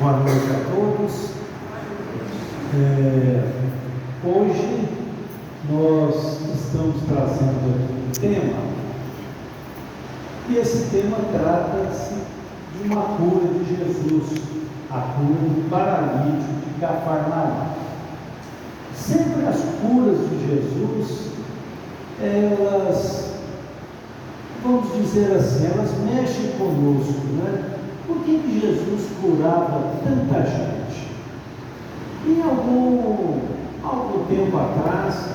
Boa noite a todos. Hoje nós estamos trazendo aqui um tema, e esse tema trata-se de uma cura de Jesus, a cura do paralítico de Cafarnaum. Sempre as curas de Jesus, elas, vamos dizer assim, elas mexem conosco, né? Por que Jesus curava tanta gente? E algum tempo atrás,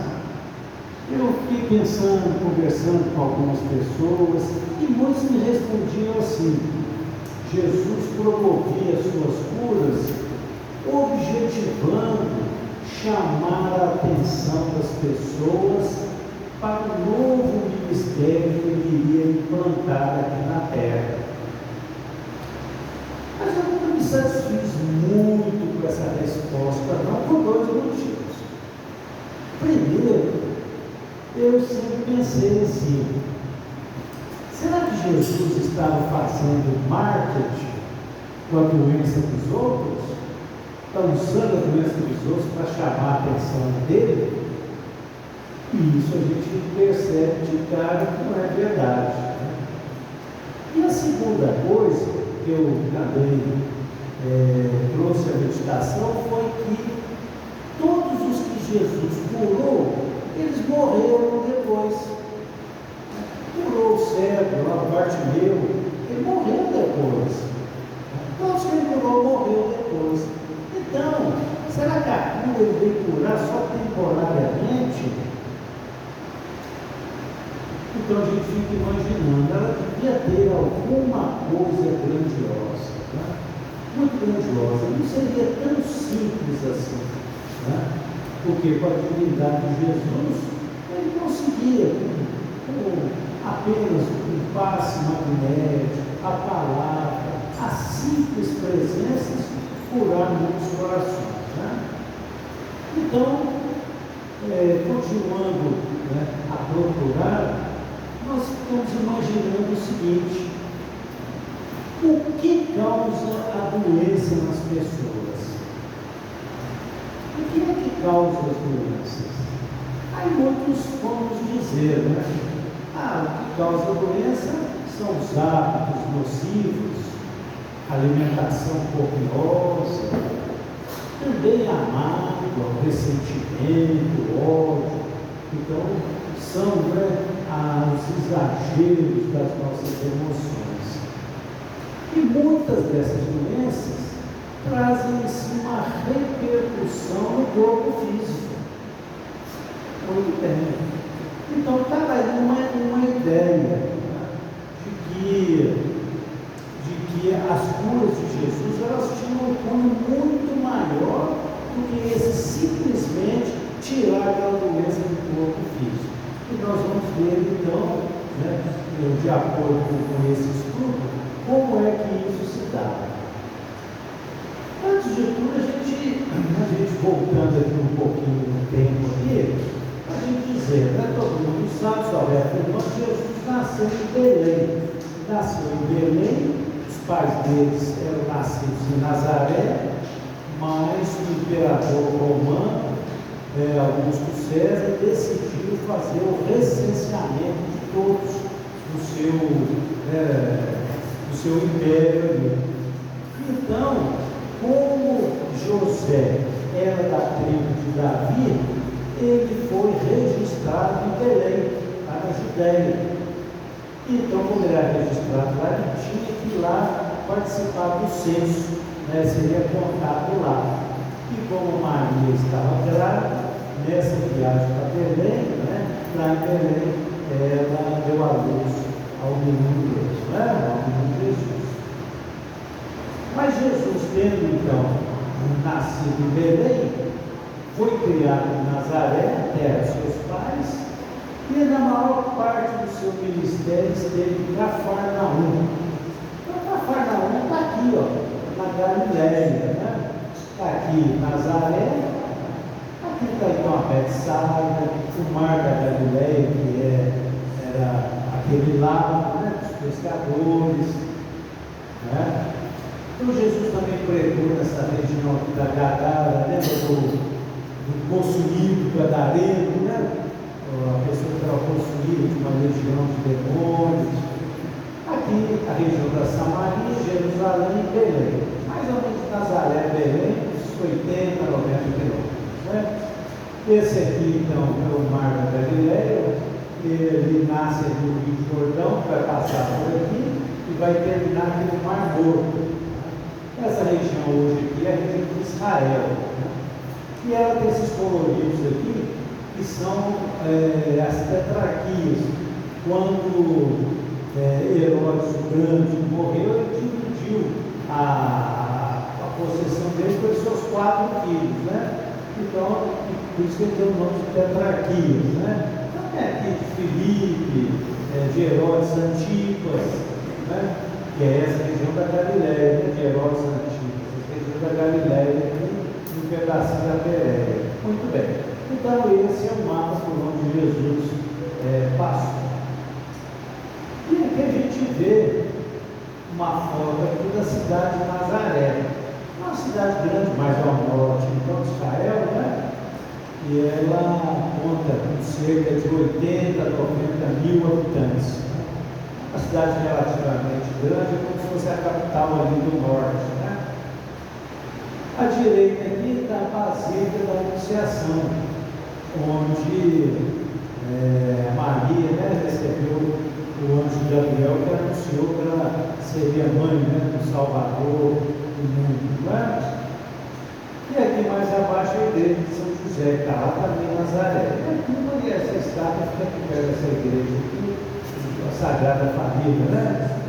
eu fiquei pensando, conversando com algumas pessoas, e muitos me respondiam assim: Jesus promovia suas curas objetivando chamar a atenção das pessoas para o novo ministério que ele iria implantar aqui na terra. Mas eu nunca me satisfiz muito com essa resposta, não, por dois motivos. Primeiro, eu sempre pensei assim: será que Jesus estava fazendo marketing com a doença dos outros? Está usando a doença dos outros para chamar a atenção dele? E isso a gente percebe de cara que não é verdade, né? E a segunda coisa que eu também trouxe a meditação foi que todos os que Jesus curou, eles morreram depois. Curou o cego, o Bartimeu, ele morreu depois. Todos que ele curou morreu depois. Então, será que a cura ele veio curar só temporariamente? Então a gente fica imaginando, ela devia ter alguma coisa grandiosa, né? Muito grandiosa, não seria tão simples assim, né? Porque com a divindade de Jesus, ele conseguia, com apenas um passe magnético, a palavra, as simples presenças, curar muitos corações, né? Então, continuando, né, a procurar, nós ficamos imaginando o seguinte: o que causa a doença nas pessoas? O que é que causa as doenças? Aí muitos vamos dizer, né? O que causa a doença são os hábitos nocivos, alimentação copiosa, também a mágoa, o ressentimento, o ódio. Então, são, né, os exageros das nossas emoções. E muitas dessas doenças trazem em si uma repercussão no corpo físico. Muito bem. Então, está aí uma ideia, né, de que as curas de Jesus, elas tinham um cunho muito maior do que esse simplesmente tirar aquela doença do corpo físico. E nós vamos ver então, né, de acordo com esse estudo, como é que isso se dá. Antes de tudo, a gente voltando aqui um pouquinho no tempo aqui, a gente dizer, né, todo mundo sabe, só é afirmando que Jesus nasceu em Belém. Nasceu em Belém, os pais deles eram nascidos em Nazaré, mas o imperador romano, Augusto César, decidiu fazer o recenseamento de todos do seu império ali. Então, como José era da tribo de Davi, ele foi registrado em Belém, lá na Judéia. Então, como ele era registrado lá, ele tinha que ir lá participar do censo, né? Seria contado lá. E como Maria estava grávida, nessa viagem para Belém, né, lá em Belém, ela deu a luz ao menino Deus, né, ao menino Jesus. Mas Jesus, tendo então nascido em Belém, foi criado em Nazaré, terra de seus pais, e na maior parte do seu ministério esteve em Cafarnaum. Então, Cafarnaum está aqui, ó, na Galiléia, né? Está aqui em Nazaré, aqui está então a Betsaida, o mar da Galiléia, que era aquele lago, né, dos pescadores, né? Então Jesus também pregou nessa região aqui da Gadara, né, do possuído gadareno, né? A pessoa que estava possuída de uma legião de demônios. Aqui, a região da Samaria, Jerusalém e Belém. Mais ou menos Nazaré, Belém, uns 80, 90 quilômetros, né? Esse aqui, então, é o Mar da Galileia. Ele nasce aqui no Rio Jordão, vai passar por aqui e vai terminar aqui no Mar Morto. Essa região hoje aqui é a região de Israel, né? E ela tem esses coloridos aqui, que são as tetrarquias. Quando Herodes o Grande morreu, ele dividiu a possessão dele pelos seus 4 filhos, né? Então, por isso que ele deu o nome de tetrarquias, né? Então, tem aqui de Filipe, de Herodes Antipas, né? Que é essa região da Galileia, né? De Herodes Antipas, essa região da Galileia, um pedacinho da Pérea. Muito bem. Então, esse é o mapa por onde Jesus passou. E aqui a gente vê uma foto aqui da cidade de Nazaré. Uma cidade grande, mais ao norte, então, de Israel, né? E ela conta com cerca de 80, 90 mil habitantes. Uma cidade relativamente grande, é como se fosse a capital ali do norte, né? À direita aqui está a Basílica da Anunciação, onde Maria, né, recebeu o anjo Gabriel, que anunciou que ela seria mãe, né, do Salvador do mundo, né? E aqui mais abaixo a igreja de São José, que está lá também em Nazaré. E aqui essa estátua fica aqui perto dessa igreja aqui, a Sagrada Família, né?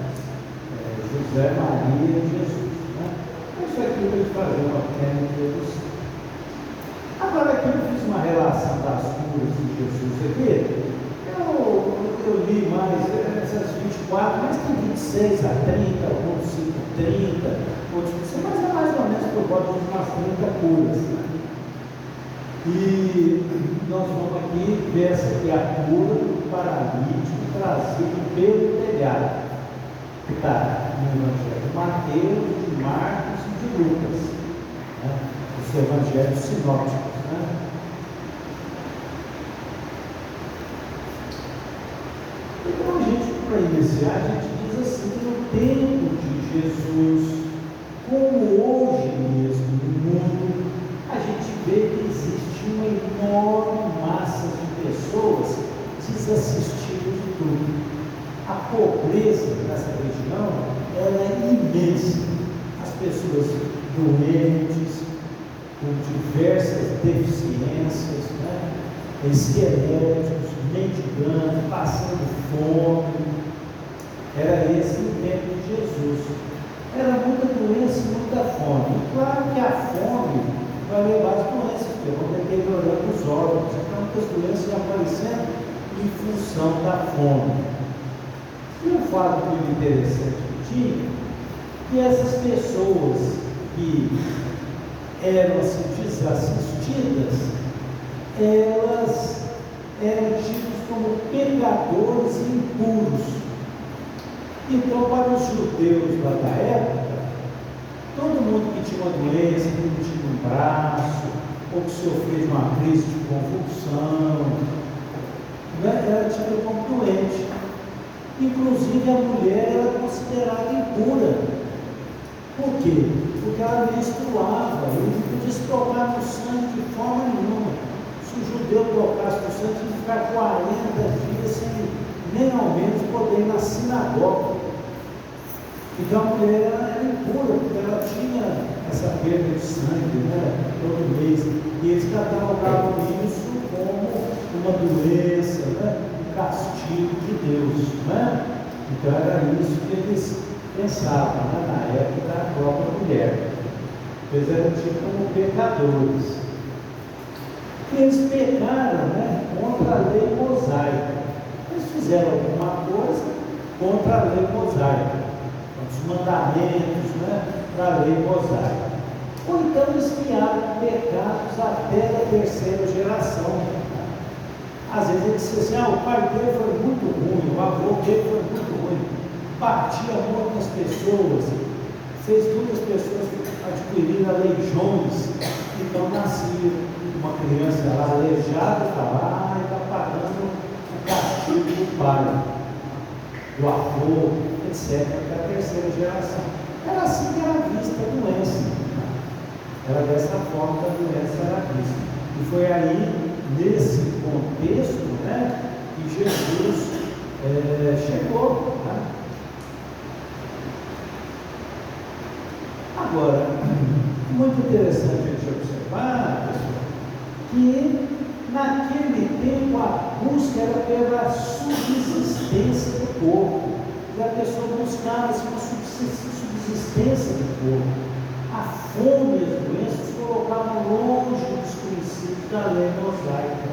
José, Maria e Jesus, né? Isso aqui eu vou fazer uma pequena introdução. Agora aqui eu fiz uma relação das curas de Jesus aqui. Eu li mais essas 24, mas tem 26 a 30, outros 5 a 30, outros 5, mas é mais ou menos por volta de umas 30 curas, né? E nós vamos aqui ver essa aqui, a cura do paralítico trazido pelo telhado, que está no Evangelho de Mateus, de Marcos e de Lucas, né? Os evangelhos sinópticos, né? Então, a gente, para iniciar, a gente diz assim, que no tempo de Jesus, como hoje mesmo no mundo, a gente vê que existe uma enorme massa de pessoas desassistidas de tudo. A pobreza nessa região, ela é imensa. As pessoas doentes, com diversas deficiências, né? Esqueléticos, mendigando, passando fome. Era esse o tempo de Jesus. Era muita doença e muita fome. E claro que a fome vai levar as doenças, porque vão deteriorando os órgãos. Então, muitas doenças vão aparecendo em função da fome. E um fato muito interessante que tinha, que essas pessoas que eram assim, desassistidas, elas eram tidas como pecadores e impuros. Então, para os judeus lá da época, todo mundo que tinha uma doença, que não tinha um braço, ou que sofria de uma crise de convulsão, né, era tido como doente. Inclusive, a mulher era considerada impura. Por quê? Porque ela menstruava, ele não podia se tocar no sangue de forma nenhuma. Se o judeu tocasse no sangue, tinha que ficar 40 dias sem nem ao menos poder ir na sinagoga. Então a mulher era impura, porque ela tinha essa perda de sangue, né, todo mês. E eles catalogavam isso como uma doença, né, um castigo de Deus, né? Então era isso que eles pensavam, né, na época da própria mulher. Eles eram tidos como pecadores. E eles pecaram, né, contra a lei mosaica. Eles fizeram alguma coisa contra a lei mosaica, os mandamentos, né, da lei mosaica. Ou então eles criaram pecados até da terceira geração. Às vezes eles diziam assim, o pai dele foi muito ruim, o avô dele foi muito ruim, batia muito nas pessoas, fez muitas pessoas adquirirem aleijões. Então nascia uma criança lá aleijada, estava está pagando o castigo do pai, do avô, etc., da terceira geração. Era assim que era vista a doença. Era dessa forma que a doença era vista. E foi aí, nesse contexto, né, que Jesus chegou. Né? Agora, muito interessante a gente observar, pessoal, que naquele tempo a busca era pela subsistência do corpo. E a pessoa buscava uma subsistência do corpo. A fome e as doenças colocavam longe dos princípios da lei mosaica.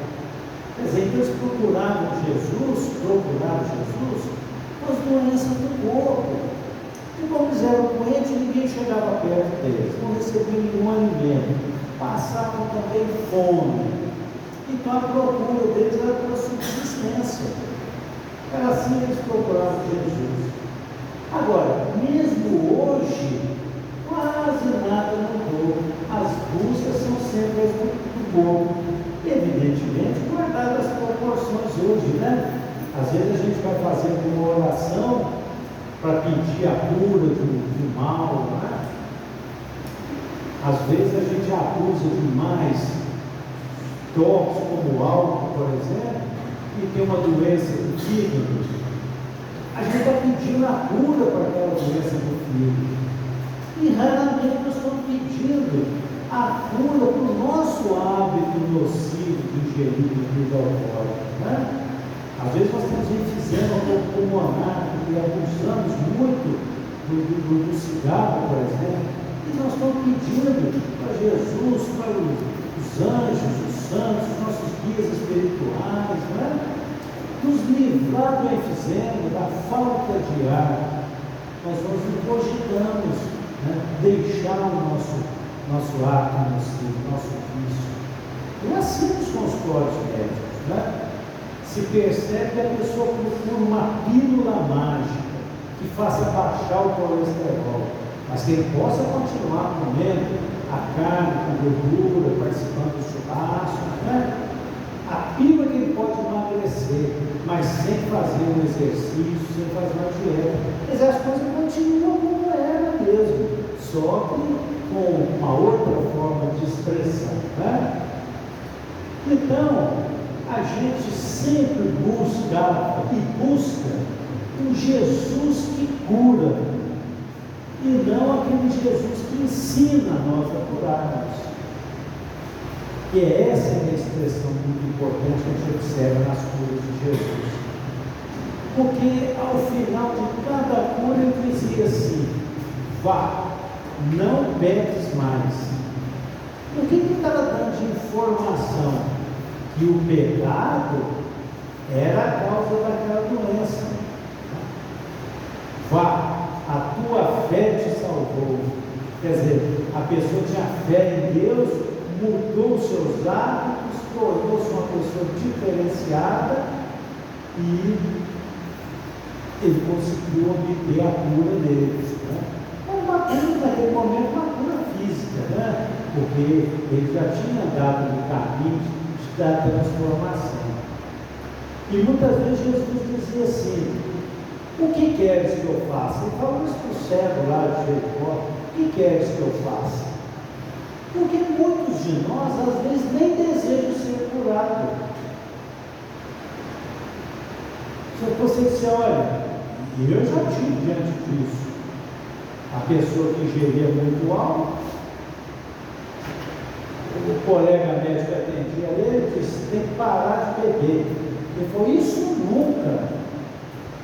Quer dizer, então eles procuravam Jesus com as doenças do corpo. E como eles eram doentes, ninguém chegava perto deles, não recebiam nenhum alimento, passavam também fome. Então a procura deles era pela subsistência. Era assim que eles procuravam Jesus. Agora, mesmo hoje, quase nada mudou. As buscas são sempre as do povo. Evidentemente, guardadas as proporções hoje, né? Às vezes a gente vai fazer uma oração para pedir a cura do mal, né? Às vezes a gente abusa demais tóxicos como o álcool, por exemplo, e tem uma doença do fígado. A gente está pedindo a cura para aquela doença do fígado. E raramente nós estamos pedindo a cura para o nosso hábito nocivo de ingerir bebida alcoólica, né? Às vezes nós temos enfisema pulmonar e abusamos muito do cigarro, por exemplo, e nós estamos pedindo para Jesus, para os anjos, os santos, os nossos guias espirituais, né? Nos livrar do enfisema, da falta de ar. Nós cogitamos, né, deixar o nosso ato nocivo, nosso vício. E assim nos consultórios médicos, né? Se percebe que a pessoa procura uma pílula mágica que faça baixar o colesterol, mas que ele possa continuar comendo a carne com gordura, participando do churrasco, né? A pílula que ele pode emagrecer, mas sem fazer um exercício, sem fazer uma dieta. Mas as coisas continuam como era mesmo, só que com uma outra forma de expressão, né? Então, a gente sempre buscava e busca um Jesus que cura, e não aquele Jesus que ensina nós a curarmos. E essa é a expressão muito importante que a gente observa nas curas de Jesus. Porque ao final de cada cura ele dizia assim: vá, não peques mais. O que ele estava dando de informação? Que o pecado era a causa daquela doença. Vá, a tua fé te salvou. Quer dizer, a pessoa tinha fé em Deus, mudou os seus hábitos, tornou-se uma pessoa diferenciada e ele conseguiu obter a cura deles. Né? Era uma cura, naquele momento, uma cura física, né? Porque ele já tinha andado no caminho da transformação. E muitas vezes Jesus dizia assim: o que queres que eu faça? Ele falou isso para o cego lá de Jericó: o que queres que eu faça? Porque muitos de nós às vezes nem desejam ser curados. Se você disser, olha, eu já tive diante disso, a pessoa que ingeria muito álcool, o colega médico que atendia ele disse: tem que parar de beber. Ele falou: isso nunca.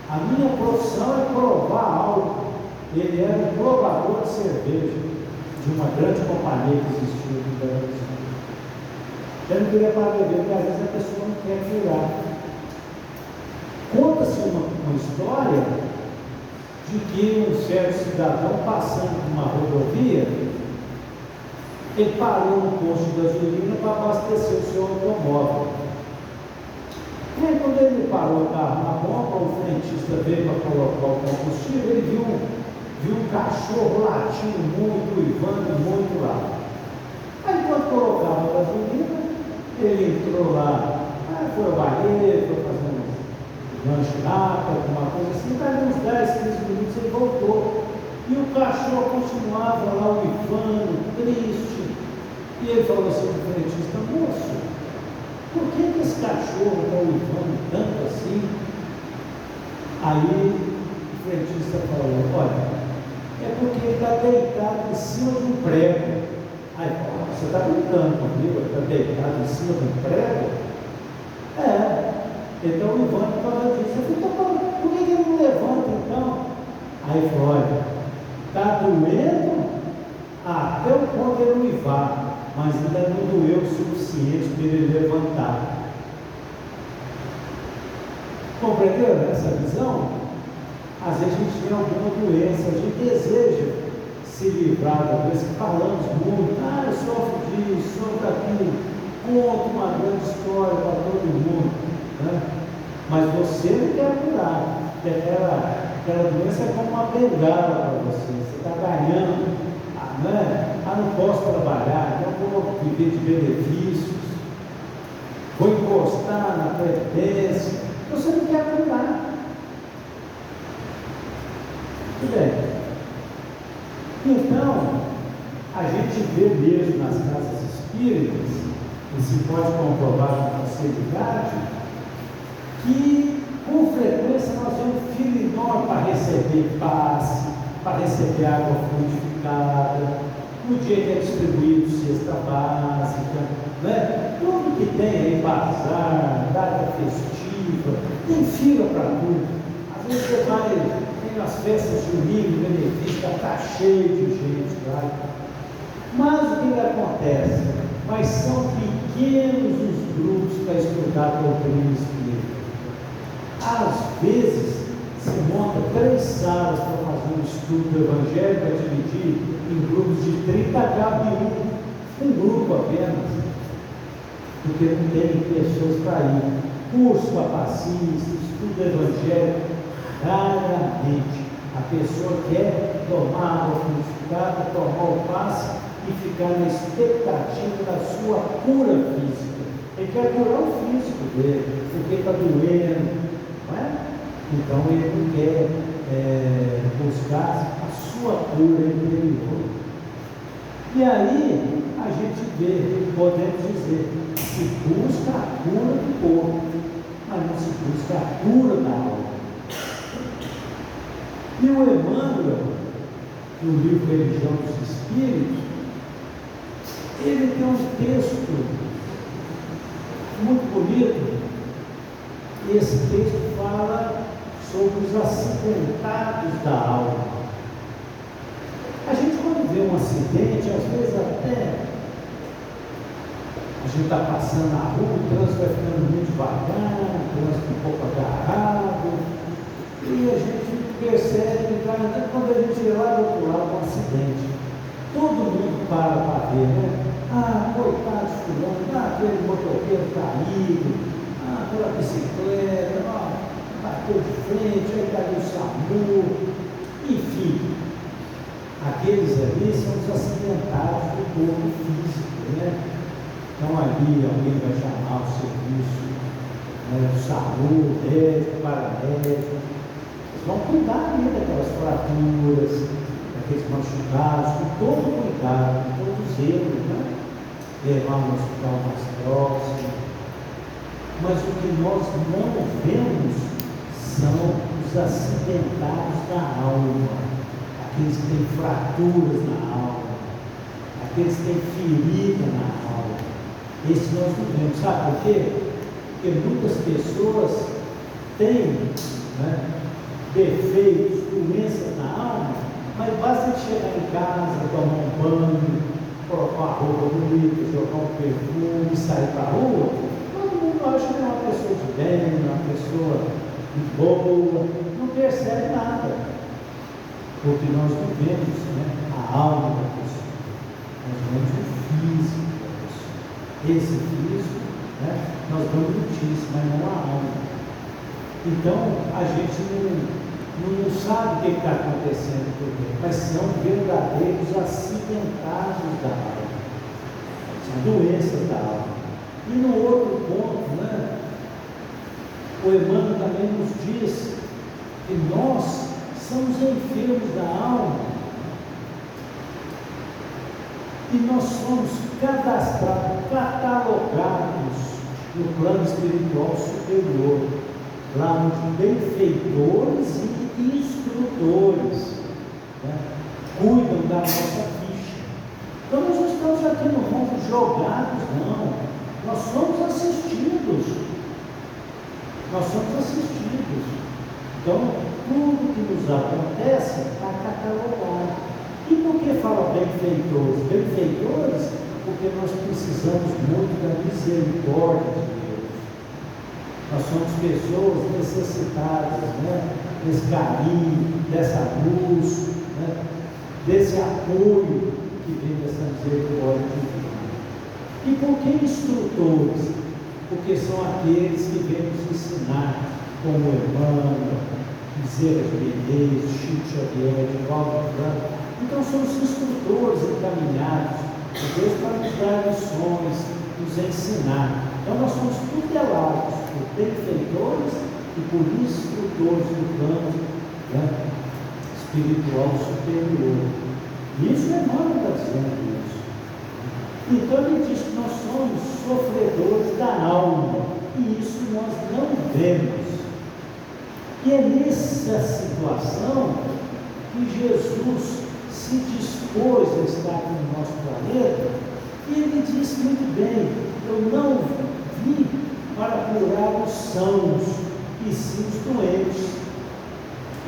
A minha profissão é provar álcool. Ele era um provador de cerveja de uma grande companhia que existia no Brasil. Eu não queria parar de beber, porque às vezes a pessoa não quer curar. Conta-se uma história de que um certo cidadão passando por uma rodovia, ele parou no posto de gasolina para abastecer o seu automóvel. E aí, quando ele parou o carro na bomba, o frentista veio para colocar o combustível, ele viu viu um cachorro latindo muito, uivando muito lá. Aí quando colocava a gasolina, ele entrou lá, foi ao banheiro, foi fazer um lanche rápido, alguma coisa assim, daí uns 10, 15 minutos ele voltou. E o cachorro continuava lá uivando, triste. E ele falou assim para o frentista: moço, por que esse cachorro está uivando tanto assim? Aí o frentista falou: olha, é porque ele está deitado em cima de um prego. Aí, você está brincando comigo? Ele está deitado em cima de um prego? Ele está uivando por causa disso. Eu falei: então, por que ele não levanta então? Aí ele falou: olha, está doendo até o ponto de ele uivar, mas ainda não doeu o suficiente para ele levantar. Compreendeu essa visão? Às vezes a gente tem alguma doença, a gente deseja se livrar da doença, falamos muito: eu sofro disso, sofro daquilo, conto uma grande história para todo mundo, né? Mas você não quer curar, porque aquela doença é como uma bengala para você está ganhando, né? Não posso trabalhar, não vou viver de benefícios, vou encostar na previdência. Você não quer curar. Tudo bem. Então, a gente vê mesmo nas casas espíritas, e se pode comprovar com facilidade, que com frequência nós vemos filho enorme para receber passe, para receber água fluidificada, no dia que é distribuído cesta básica, né? Tudo que tem aí, bazar, data festiva, tem fila para tudo. Às vezes você vai, tem as festas juninas, benefício, está cheio de gente lá. Mas o que acontece? Mas são pequenos os grupos para estudar a doutrina espírita. Às vezes se monta 3 salas para fazer um estudo do Evangelho, para dividir em grupos de 30, cabe um grupo apenas, porque não tem pessoas para ir. Curso para passista, estudo do Evangelho, raramente a pessoa quer tomar água purificada, tomar o passe e ficar na expectativa da sua cura física. Ele quer curar o físico dele, porque está doendo, não é? Então ele não quer buscar a sua cura interior. E aí a gente vê, podemos dizer, se busca a cura do corpo, mas não se busca a cura da alma. E o Emmanuel, no livro Religião dos Espíritos, ele tem um texto muito bonito. Esse texto fala sobre os acidentados da alma. A gente, quando vê um acidente, às vezes até a gente está passando na rua, o trânsito vai ficando muito devagar, o trânsito um pouco agarrado, e a gente percebe, quando a gente vê lá do outro lado um acidente, todo mundo para ver, né? Coitado de fulano, aquele motoqueiro caído, aquela bicicleta, bateu de frente, aí caiu o SAMU, enfim, aqueles ali são os acidentados do corpo físico, né? Então ali alguém vai chamar o serviço, né, do SAMU, médico, paramédico, eles vão cuidar ali daquelas fraturas, daqueles machucados, com todo cuidado, com todo zelo, né? Levar no hospital mais próximo. Mas o que nós não vemos são os acidentados da alma, aqueles que têm fraturas na alma, aqueles que têm ferida na alma. Esse nós não vemos. Sabe por quê? Porque muitas pessoas têm, né, defeitos, doenças na alma, mas basta chegar em casa, tomar um banho, colocar uma roupa bonita, jogar um perfume e sair para a rua. Todo mundo acha que é uma pessoa de bem, uma pessoa de boa, não percebe nada, porque nós não vemos, né, a alma da pessoa, nós vemos o físico da pessoa. Esse físico, né, nós vemos notícia, mas não a alma. Então a gente não sabe o que está acontecendo por dentro, mas são verdadeiros acidentados da alma, são doenças da alma. E no outro ponto, né, o Emmanuel também nos diz que nós somos enfermos da alma e nós somos cadastrados, catalogados no plano espiritual superior, lá onde benfeitores e instrutores, né, cuidam da nossa ficha. Então nós não estamos aqui no mundo jogados, não, nós somos assistidos. Nós somos assistidos. Então, tudo que nos acontece está catalogado. E por que fala benfeitores? Benfeitores, porque nós precisamos muito da misericórdia de Deus. Nós somos pessoas necessitadas, né, desse carinho, dessa luz, né, desse apoio que vem dessa misericórdia divina. E por que instrutores? Porque são aqueles que vêm nos ensinar, como Emmanuel, Bezerra de Menezes, Chico Xavier, Divaldo Franco. Então somos instrutores encaminhados por Deus para nos dar lições, nos ensinar. Então nós somos tutelados por benfeitores e por instrutores do plano, né, espiritual superior. E isso Emmanuel está dizendo isso. Então ele diz que nós somos sofredores da alma, e isso nós não vemos. E é nessa situação que Jesus se dispôs a estar aqui no nosso planeta, e ele disse muito bem: eu não vim para curar os sãos, e sim os doentes.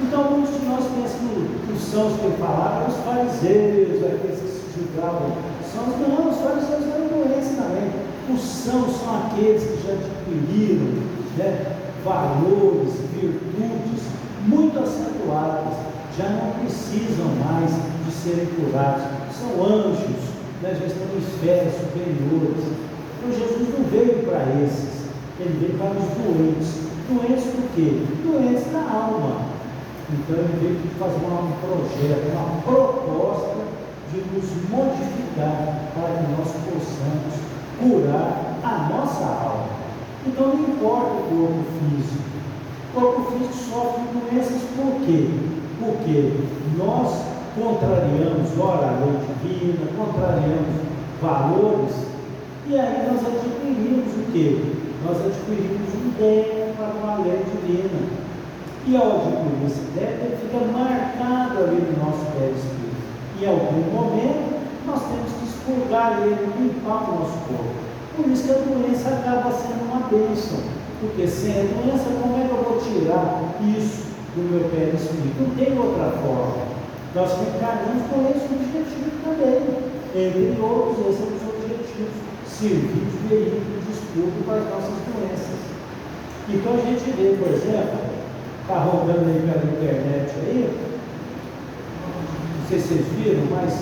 Então muitos de nós pensam que os sãos que ele falava eram os fariseus, aqueles que se julgavam sãos. Não, os fariseus eram doentes também. Os sãos são aqueles que já adquiriram, né, valores, virtudes muito acentuadas, já não precisam mais de serem curados, são anjos, né, já estão em esferas superiores. Então Jesus não veio para esses, ele veio para os doentes. Doentes por quê? Doentes da alma. Então ele veio fazer um projeto, uma proposta de nos modificar para que nós possamos curar a nossa alma. Então não importa o corpo físico. O corpo físico sofre doenças por quê? Porque nós contrariamos, ora, a lei divina, contrariamos valores, e aí nós adquirimos o quê? Nós adquirimos um débito para uma lei divina. E ao adquirir esse débito, ele fica marcado ali no nosso perispírito. Em algum momento, nós temos que expurgar ele, limpar o nosso corpo. Por isso que a doença acaba sendo uma bênção. Porque sem a doença, como é que eu vou tirar isso do meu perispírito? Não tem outra forma. Nós reencarnamos com esse objetivo também. Entre outros, esses são os objetivos. Servir de veículo de estudo para as nossas doenças. Então a gente vê, por exemplo, está rodando aí pela internet aí, não sei se vocês viram, mas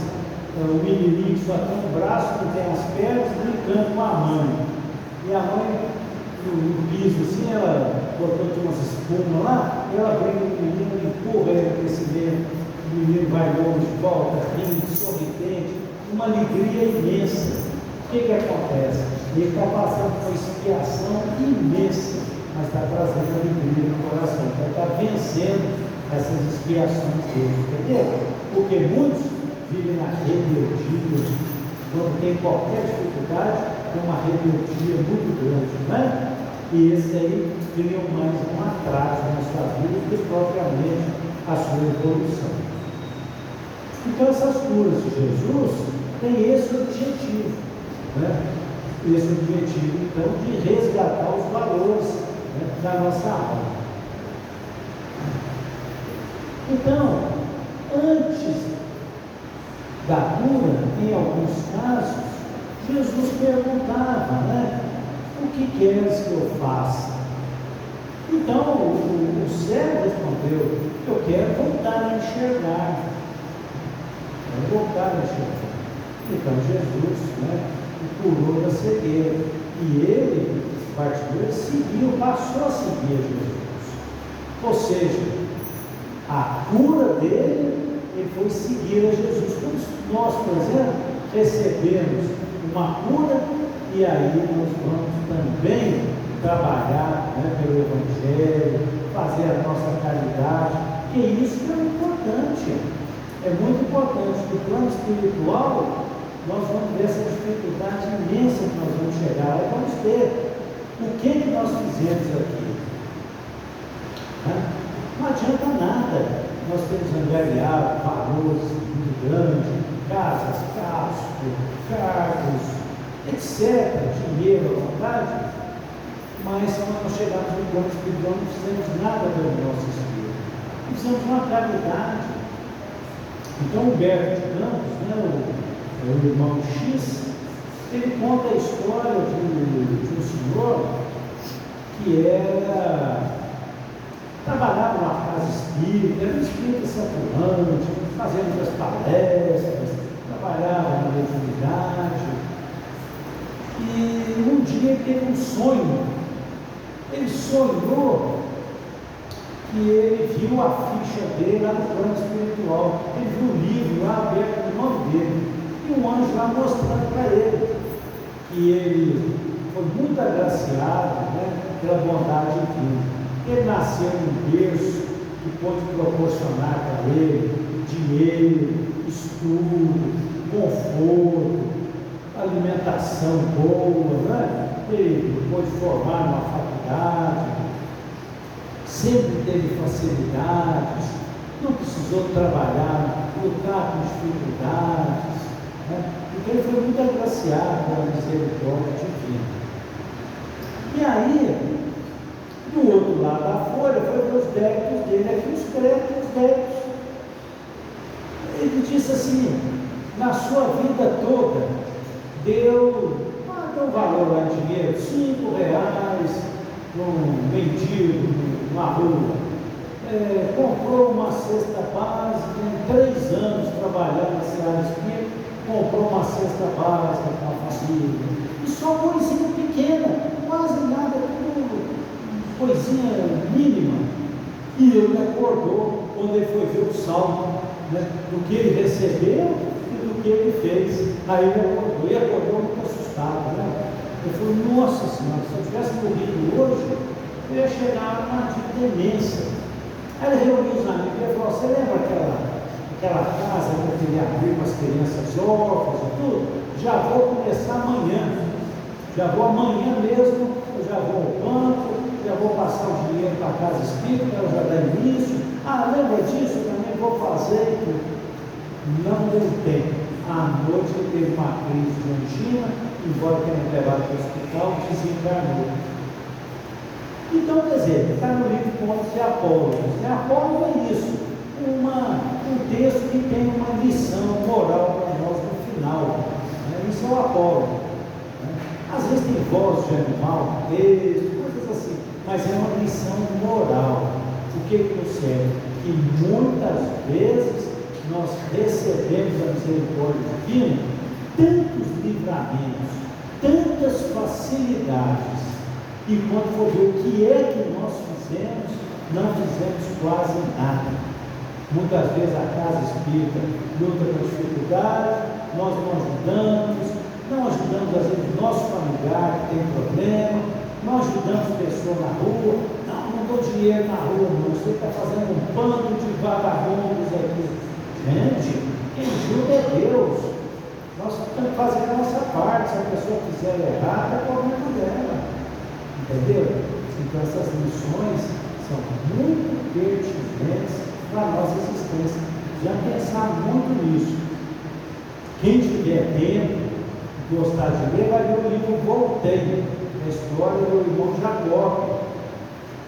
o menininho só tem um braço, não tem as pernas, brincando com a mãe. E a mãe, no piso assim, ela botou umas espumas lá, ela brinca com o menino, empurra ele para esse meio, o menino vai longe, volta, rindo, sorridente, uma alegria imensa. O que acontece? Ele está passando por uma expiação imensa, mas está trazendo alegria no coração, então está vencendo essas expiações dele, entendeu? Porque muitos vivem na rebeldia, quando tem qualquer dificuldade, tem uma rebeldia muito grande, não é? E esse aí criam mais um atraso na sua vida do que propriamente a sua evolução. Então essas curas de Jesus têm esse objetivo, né? Esse objetivo, então, de resgatar os valores, né, da nossa alma. Então, antes da cura, em alguns casos, Jesus perguntava, né, o que queres que eu faça? Então, o cego respondeu, eu quero voltar a enxergar. Quero voltar a enxergar. Então, Jesus, né, o curou da cegueira. E ele, Bartimeu, seguiu, passou a seguir Jesus. Ou seja, a cura dele, ele foi seguir a Jesus. Todos nós, por exemplo, recebemos uma cura e aí nós vamos também trabalhar, né, pelo Evangelho, fazer a nossa caridade, porque isso é importante. É muito importante. No plano espiritual, nós vamos ver essa dificuldade imensa que nós vamos chegar e vamos ter. O que nós fizemos aqui? Não adianta nada. Nós temos angariado valores muito grandes, casas, carros, cargos, etc., dinheiro à vontade, mas quando nós chegamos no plano espiritual não fizemos nada pelo nosso espírito. Não fizemos uma caridade. Então, Humberto de Campos, né, o irmão X, ele conta a história de um senhor que trabalhava numa casa espírita, era um espírita saturnante, fazia muitas palestras, trabalhava na mediunidade. E um dia ele teve um sonho. Ele sonhou que ele viu a ficha dele lá no plano espiritual. Ele viu o livro lá aberto no nome dele. E um anjo lá mostrando para ele que ele foi muito agraciado, né, pela bondade divina. Ele nasceu num berço que pôde proporcionar para ele dinheiro, estudo, conforto, alimentação boa, né? Ele pôde formar numa faculdade, sempre teve facilidades, não precisou trabalhar, lutar com dificuldades, né? Então ele foi muito agraciado pela misericórdia divina. E aí, do outro lado da folha, foi ver os débitos dele, aqui os créditos, os débitos. Ele disse assim: na sua vida toda, deu um valor lá em dinheiro, R$5 num mendigo, numa rua, comprou uma cesta básica, em 3 anos trabalhando na Seara Espírita, comprou uma cesta básica para a família, e só uma coisinha pequena, quase nada, tudo coisinha mínima. E ele acordou quando ele foi ver o saldo, né, do que ele recebeu e do que ele fez. Aí ele acordou muito assustado, né? Ele falou: nossa senhora, se eu tivesse morrido hoje, eu ia chegar numa demência. Aí ele reuniu os amigos e falou: você lembra aquela casa que eu queria abrir com as crianças órfãs e tudo? Já vou começar amanhã. Já vou amanhã mesmo, eu já vou ao banco, já vou passar o dinheiro para a casa espírita, ela já dá início. Ah, lembra disso? Eu também vou fazer. Não deu tempo. À noite ele teve uma crise de angina, embora tenha levado para o hospital, desencarnou. Então, quer dizer, está no livro Contos de Apolo. Apolo é isso, um texto que tem uma lição moral para nós no final. Né? Isso é o Apolo. Né? Às vezes tem voz de animal, texto, coisas assim, mas é uma lição moral. O que nos serve? Que muitas vezes nós recebemos a misericórdia divina tantos livramentos, tantas facilidades, e quando for ver o que é que nós fizemos, não fizemos quase nada. Muitas vezes a casa espírita luta com dificuldade, nós não ajudamos às vezes nosso familiar que tem problema, não ajudamos pessoas na rua, não dou dinheiro na rua, não, você está fazendo um bando de vagabundos aqui. Gente, quem ajuda é Deus. Nós temos que fazer a nossa parte. Se a pessoa quiser errar, é problema dela. Entendeu? Então essas lições são muito pertinentes para a nossa existência. Já pensar muito nisso. Quem tiver tempo, gostar de ler, vai ler o livro Voltei, a história do irmão Jacó.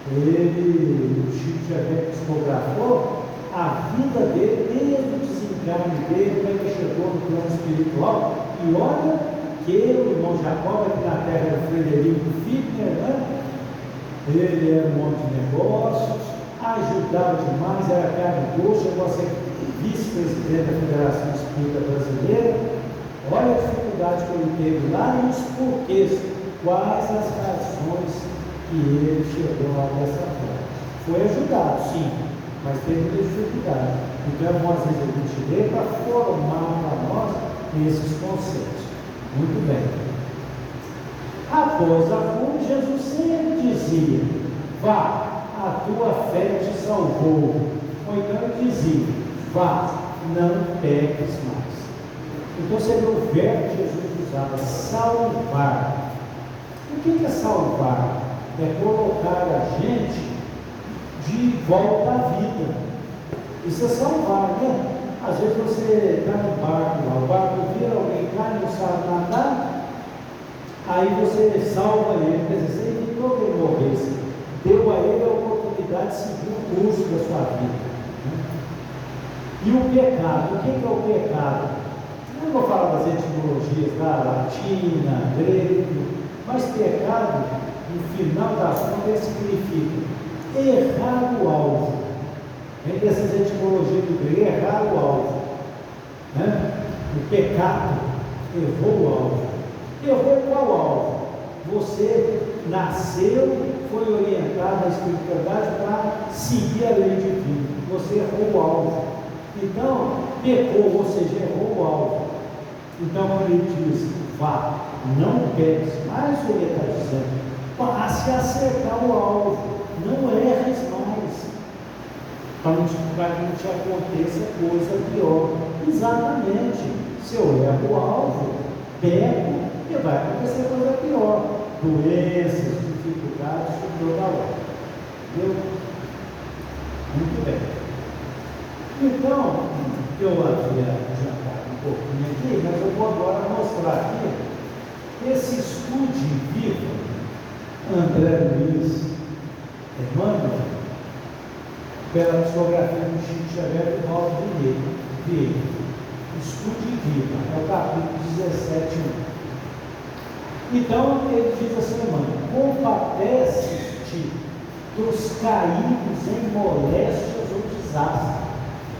O Chico Xavier psicografou a vida dele, desde o desencarne dele, quando ele chegou no plano espiritual. E olha que o irmão Jacó, aqui na terra do Frederico Fittner, né? Ele era um homem de negócios, ajudava demais, era caridoso, chegou a ser vice-presidente da Federação Espírita Brasileira. Olha a dificuldade que ele teve lá e os porquês, quais as razões que ele chegou lá dessa forma. Foi ajudado, sim, mas tem muita dificuldade. Então é bom às vezes a gente ler para formar para nós esses conceitos. Muito bem. Após a fome, Jesus sempre dizia: vá, a tua fé te salvou. Ou então ele dizia: vá, não peques mais. Então você vê o verbo que Jesus usava: salvar. O que é salvar? É colocar a gente de volta à vida. Isso é salvar, né? Às vezes você está no barco lá, o barco vira, alguém cai, não sabe nadar, aí você salva ele, quer dizer, você evitou que ele morresse, deu a ele a oportunidade de seguir o curso da sua vida. Né? E o pecado, o que é o pecado? Eu não vou falar das etimologias da latina, grego, mas pecado, no final das contas, significa errar o alvo. Vem dessas etimologias do grego, errar o alvo. Né? O pecado errou o alvo. Errou qual alvo? Você nasceu, foi orientado à espiritualidade para seguir a lei divina. Você errou o alvo. Então, pecou, ou seja, errou o alvo. Então, quando ele diz: vá, não peques, mais o que ele está dizendo: passe a acertar o alvo, não erres mais, para que não te aconteça coisa pior. Exatamente, se eu erro o alvo, peco, e vai acontecer coisa pior, doenças, dificuldades de toda hora. Entendeu? Muito bem. Então, eu havia adiantado um pouquinho aqui, mas eu vou agora mostrar aqui esse estude vivo, André Luiz Emmanuel, pela psicografia do Chico Xavier e Paulo Vieira. Estude vivo, é o capítulo 17. Então, ele diz assim: Emmanuel, compadece-te dos caídos em moléstias ou desastres,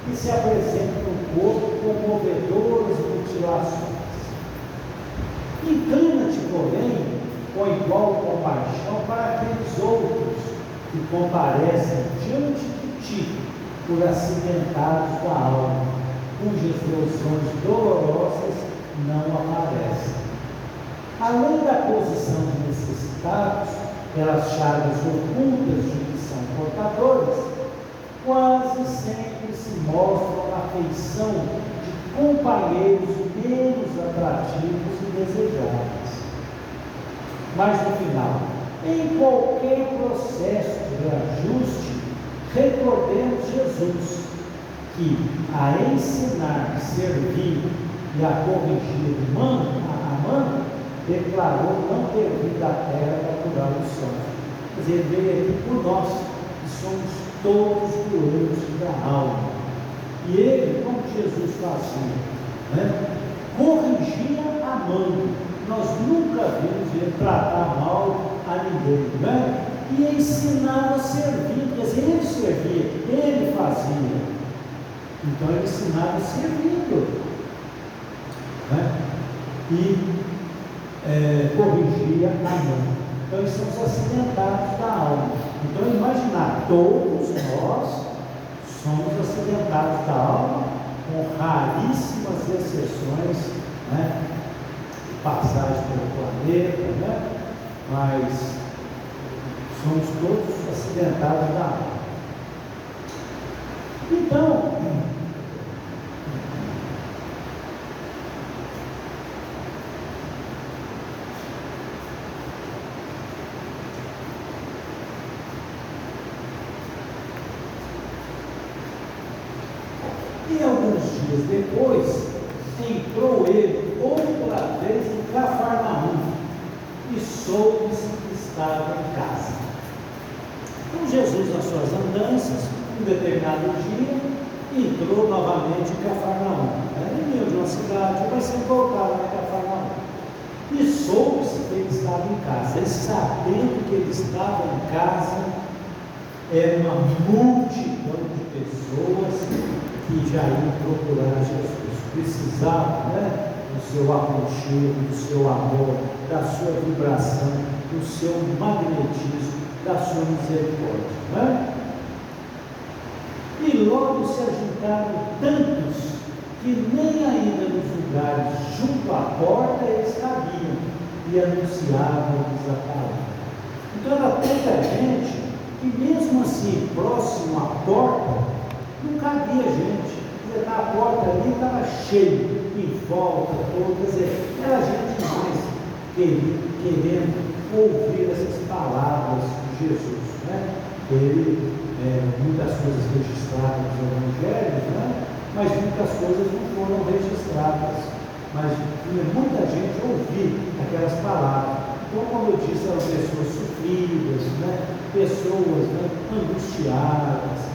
que se apresentam no corpo com movedoras mutilações. Inclina-te, porém, com igual compaixão para aqueles outros que comparecem diante de ti por acidentados da alma, cujas emoções dolorosas não aparecem. Além da posição de necessitados, pelas chagas ocultas de que são portadores, quase sempre se mostram na feição de companheiros menos atrativos e desejáveis. Mas no final, em qualquer processo de ajuste, recordemos Jesus, que a ensinar, servir e a corrigir a mano, declarou não ter vindo à terra para curar os santos. Quer dizer, ele veio aqui por nós, que somos todos doentes da alma. E ele, como Jesus fazia, né? Corrigia a mão. Nós nunca vimos ele tratar mal a ninguém, né? E ensinava a servir, quer dizer, ele servia, ele fazia. Então ele ensinava servindo, né? E corrigia a mão. Então eles são os acidentados da alma. Então imaginar, todos nós somos acidentados da alma, com raríssimas exceções, né? Passagem pelo planeta, né? Mas somos todos acidentados da alma. Então, e alguns dias depois, entrou ele outra vez em Cafarnaum e soube-se que estava em casa. Então Jesus, nas suas andanças, um determinado dia, entrou novamente em Cafarnaum. Era em meio de uma cidade, mas sempre voltava em Cafarnaum. E soube-se que ele estava em casa. E sabendo que ele estava em casa, era uma multidão de pessoas que já iam procurar Jesus. Precisavam, né, do seu aconchego, do seu amor, da sua vibração, do seu magnetismo, da sua misericórdia, né? logo se ajuntaram tantos que nem ainda nos lugares junto à porta eles cabiam e anunciavam-lhes a palavra. Então era tanta gente que mesmo assim, próximo à porta, não cabia gente. A porta ali estava cheia, em volta, quer dizer, era gente mais querendo ouvir essas palavras de Jesus. Né? Ele, muitas coisas registradas nos evangelhos, né? Mas muitas coisas não foram registradas. Mas tinha muita gente ouvir aquelas palavras. Então, como eu disse, eram pessoas sofridas, né? Pessoas, né, angustiadas,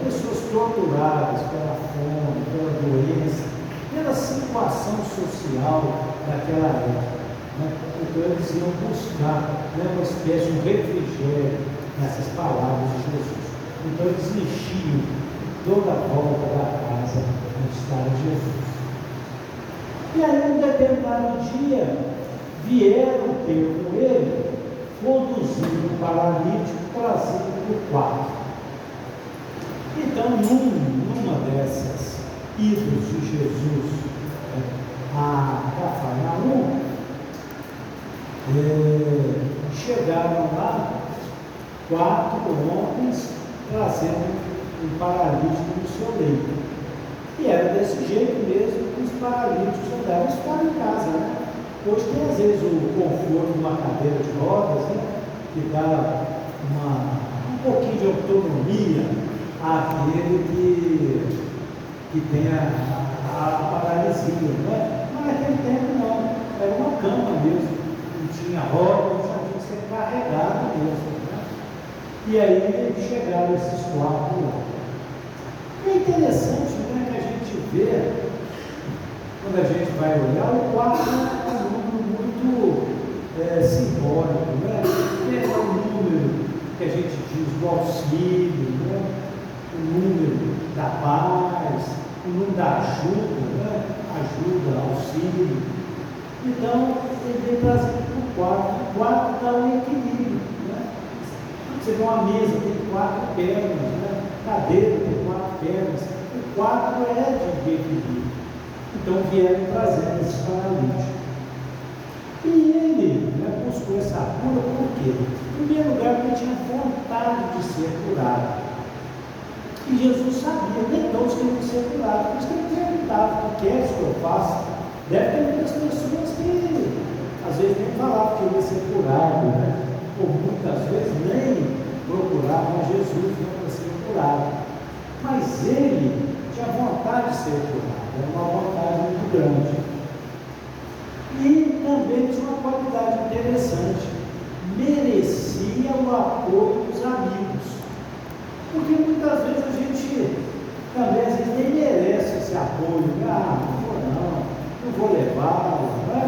pessoas torturadas pela fome, pela doença, pela situação social daquela época. Né? Então eles iam buscar, né, uma espécie de refrigério nessas palavras de Jesus. Então eles enchiam toda a volta da casa onde estava Jesus. E aí, um determinado dia, vieram ter com ele, conduzindo o paralítico, trazido do quarto. Então, numa dessas idas de Jesus a Cafarnaum, chegaram lá 4 homens trazendo um paralítico no seu leito. E era desse jeito mesmo que os paralíticos andavam. Isso estava em casa, né? Hoje tem às vezes o conforto de uma cadeira de rodas, né? Que dá um pouquinho de autonomia àquele que tem a paralisia, né? Mas naquele tempo não, era uma cama mesmo, não tinha rodas, só tinha que ser carregado mesmo. Né? E aí chegaram esses 4 lá. É interessante, né, que a gente vê, quando a gente vai olhar, o 4 é um número muito simbólico, né? É o número que a gente diz do auxílio, né? O número da paz, o número da ajuda, né? Ajuda, auxílio. Então, ele vem trazendo para o 4. O 4 dá um equilíbrio. Né? Você vê uma mesa, tem 4 pernas, né? Cadeira tem 4 pernas. O 4 é de equilíbrio. Então, vieram trazendo esse paralítico. E ele, né, buscou essa cura por quê? Em primeiro lugar, porque ele tinha vontade de ser curado. E Jesus sabia, nem todos queriam ser curados. Por isso que ele perguntava: o que queres que eu faça? Deve ter muitas pessoas que às vezes nem falavam que queria ser curado, né? Ou muitas vezes nem procuravam Jesus para ser curado. Mas ele tinha vontade de ser curado, era uma vontade muito grande. E também tinha uma qualidade interessante: merecia o apoio dos amigos. Porque muitas vezes a gente também às vezes nem merece esse apoio. Não vou levá-lo, né?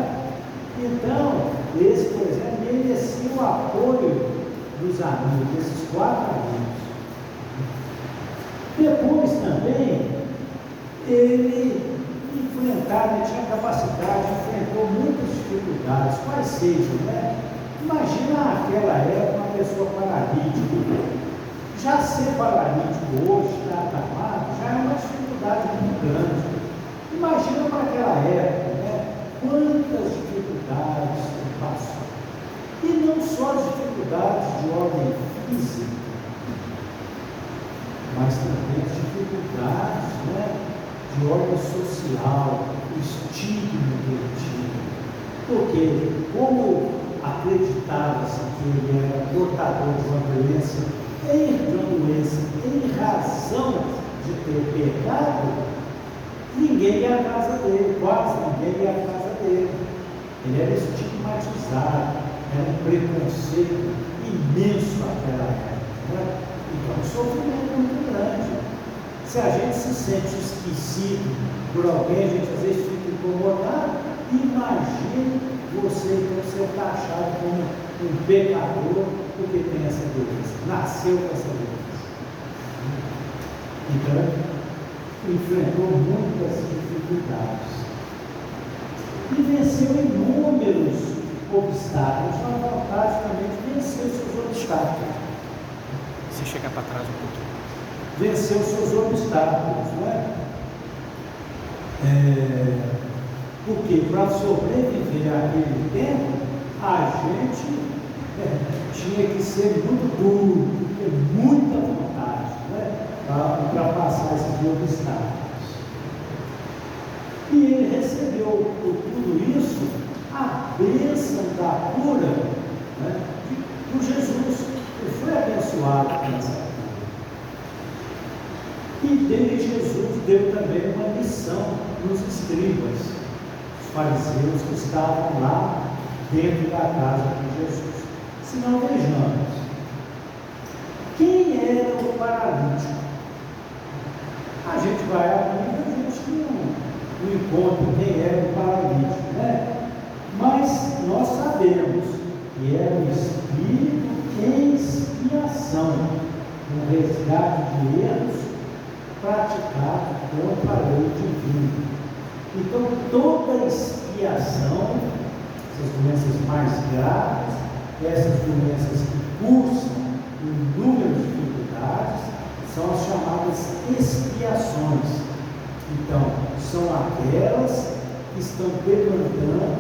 Então, esse, por exemplo, merecia o apoio dos amigos, esses 4 amigos. Depois também, ele enfrentava, ele tinha capacidade, enfrentou muitas dificuldades, quais sejam, né? Imagina naquela época uma pessoa paralítica. Já ser paralítico hoje, está acamado, já é uma dificuldade muito grande. Imagina para aquela época, né? Quantas dificuldades ele passou. E não só as dificuldades de ordem física, mas também as dificuldades, né, de ordem social, o estigma que ele tinha. Porque, como acreditava-se que ele era portador de uma doença, em razão de ter pecado, ninguém ia à casa dele, quase ninguém ia à casa dele. Ele era estigmatizado, era um preconceito imenso naquela época. Né? Então, um sofrimento muito grande. Se a gente se sente esquecido por alguém, a gente às vezes fica incomodado. Imagine você ser taxado como um pecador porque tem essa doença, nasceu com essa doença. Então, enfrentou muitas dificuldades e venceu inúmeros obstáculos. A vontade também de vencer seus obstáculos. Se chegar para trás um pouquinho. vencer os seus obstáculos, não é? Porque para sobreviver àquele tempo, a gente tinha que ser muito duro, ter muita vontade, né, para ultrapassar esses obstáculos. E ele recebeu por tudo isso a bênção da cura, né, por Jesus. Ele foi abençoado com essa cura. E dele Jesus deu também uma lição nos escribas, os fariseus que estavam lá dentro da casa de Jesus. Se não, vejamos, quem era o paralítico? A gente vai abrir, a gente não encontra quem era o paralítico, né? Mas nós sabemos que era o Espírito em expiação, um resgate de erros praticado contra a lei divina. Então, toda expiação, essas doenças mais graves, essas doenças que cursam inúmeras dificuldades, são as chamadas expiações. Então, são aquelas que estão demandando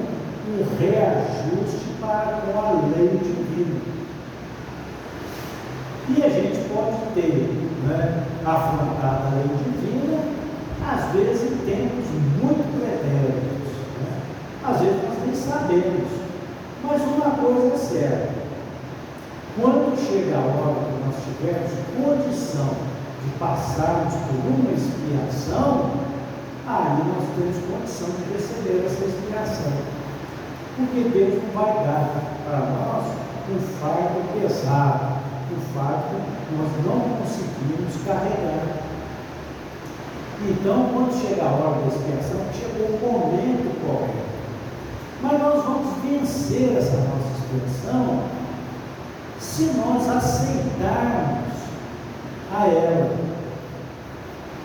um reajuste para com a lei divina. E a gente pode ter, né, afrontado a lei divina, às vezes em tempos muito pretéritos, né? Às vezes nós nem sabemos. Mas uma coisa é certa, quando chega a hora que nós tivermos condição de passarmos por uma expiação, aí nós temos condição de receber essa expiação. Porque Deus não vai dar para nós um fardo pesado, um fardo que nós não conseguimos carregar. Então, quando chega a hora da expiação, chegou o momento correto. Mas nós vamos vencer essa nossa expiação se nós aceitarmos a ela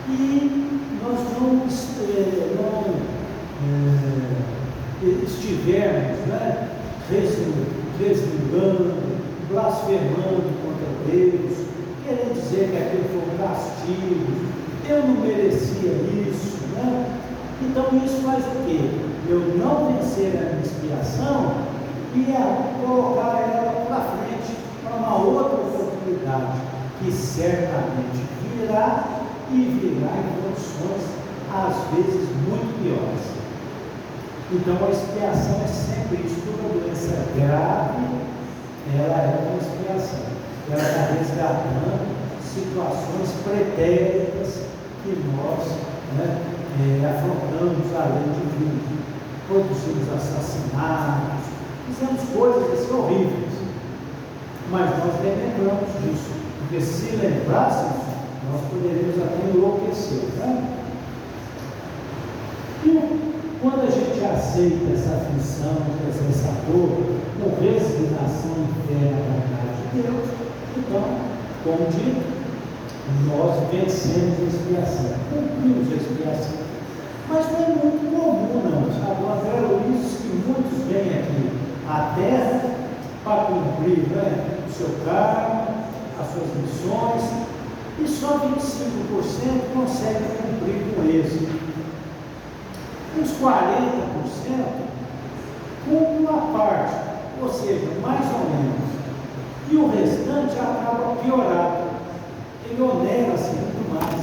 e nós não estivermos, né, resmungando, blasfemando contra Deus, querendo dizer que aquilo foi um castigo, eu não merecia isso, né? Então isso faz o quê? Eu não vencer a minha expiação e colocar ela para frente, para uma outra oportunidade, que certamente virá e virá em condições, às vezes, muito piores. Então a expiação é sempre isso, toda doença grave, ela é uma expiação. Ela está resgatando situações pretéritas que nós, né, afrontamos a lei divina. Produzimos assassinatos, fizemos coisas assim horríveis, mas nós lembramos disso, porque se lembrássemos, nós poderíamos até enlouquecer, né? E quando a gente aceita essa aflição, essa dor, com resignação e fé na vontade de Deus, então, como dito, nós vencemos a expiação, cumprimos a expiação. Mas não é muito comum, não. O André Luiz diz que muitos vêm aqui à Terra para cumprir, né, o seu cargo, as suas missões, e só 25% conseguem cumprir com êxito. Uns 40% cumprem uma parte, ou seja, mais ou menos. E o restante acaba piorado. Ele onera-se muito mais.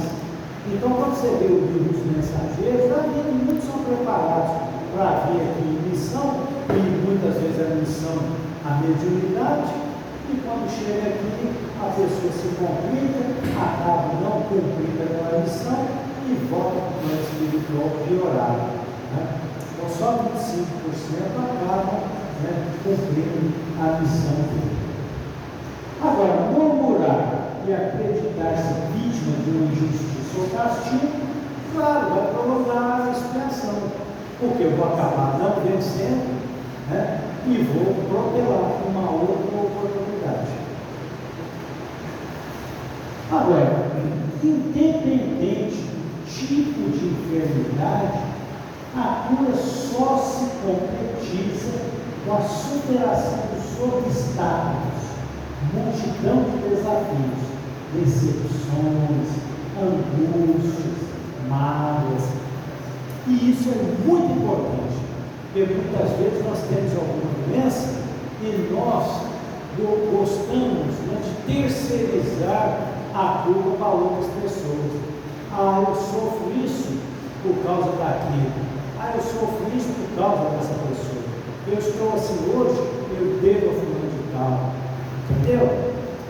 Então, quando você vê o livro dos mensageiros, já vê que muitos são preparados para vir aqui em missão, e muitas vezes a missão, a mediunidade, e quando chega aqui, a pessoa se complica, acaba não cumprindo aquela missão e volta para o plano espiritual piorado, né? Então, só 25% acabam, né, cumprindo a missão dele. Agora, murmurar e acreditar-se vítima de uma injustiça ou castigo, claro, vai prolongar a expiação, porque eu vou acabar não vencendo, né, e vou protelar uma outra oportunidade. Agora, independente do tipo de enfermidade, a cura só se concretiza com a superação dos obstáculos, multidão de desafios, decepções, angústias, mágoas. E isso é muito importante, porque muitas vezes nós temos alguma doença e nós gostamos, né, de terceirizar a culpa para outras pessoas. Ah, eu sofro isso por causa daquilo. Ah, eu sofro isso por causa dessa pessoa. Eu estou assim hoje, eu devo a fulano de tal. Entendeu?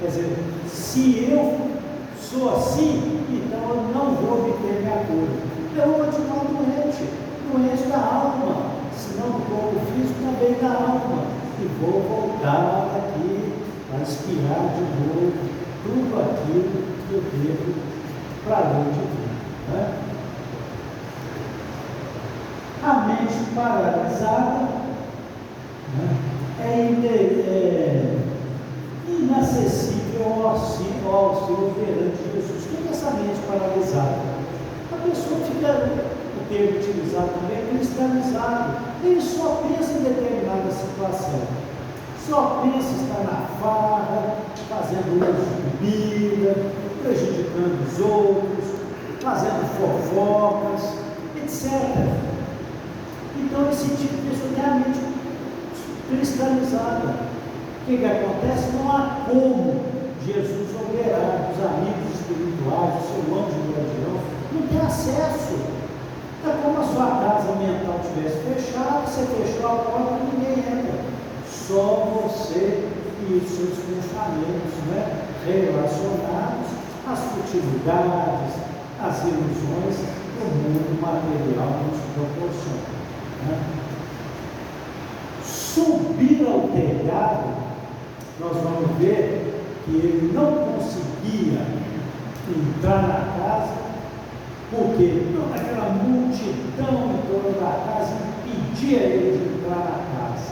Quer dizer, se eu sou assim, então eu não vou obter minha cura. Eu vou continuar doente da alma, se não do corpo físico, também da alma. E vou voltar aqui a espiar de novo tudo aquilo que eu devo para além de mim. Né? A mente paralisada, né, é inacessível ao auxílio perante Jesus. O que é essa mente paralisada? A pessoa fica, o termo utilizado também, cristalizado. Ele só pensa em determinada situação. Só pensa em estar na farra, fazendo uso de bebida, prejudicando os outros, fazendo fofocas, etc. Então, esse tipo de pessoa tem a mente cristalizada. O que acontece? Não há como Jesus operar os amigos espirituais, o seu anjo guardião, não tem acesso. É como a sua casa mental estivesse fechada, você fechou a porta e ninguém entra. Só você e os seus pensamentos, né, relacionados às futilidades, às ilusões que o mundo material nos proporciona. Né? Subir ao telhado, nós vamos ver que ele não conseguia entrar na casa, porque toda aquela multidão em torno da casa impedia ele de entrar na casa.